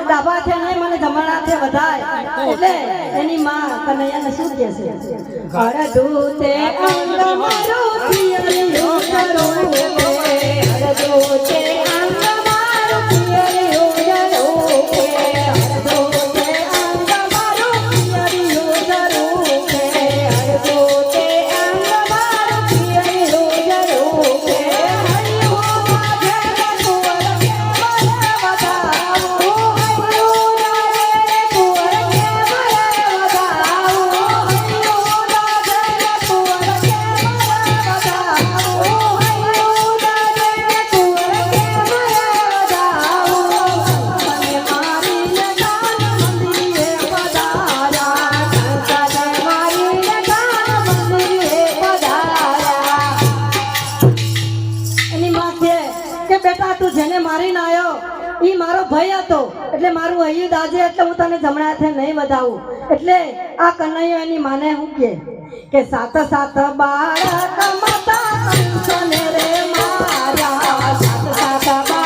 ડાબા છે નહીં મને જમણા છે વધાય એટલે એની માં કનૈયાને શું કહે છે અડધૂતે અંગ મારું પિયરિયું કરું અડધૂતે અંગ મારું પિયરિયું કરું અડધૂતે અંગ મારું પિયરિયું કરું અડધૂતે અંગ મારું પિયરિયું ઈ મારો ભય હતો એટલે મારું હૈયું દાજે એટલે હું તને જમણા હાથે નહીં વધાવું એટલે આ કનૈયો એની માને હું કે સાત સાત બાળક માતા કંસને રે મારા સાત સાત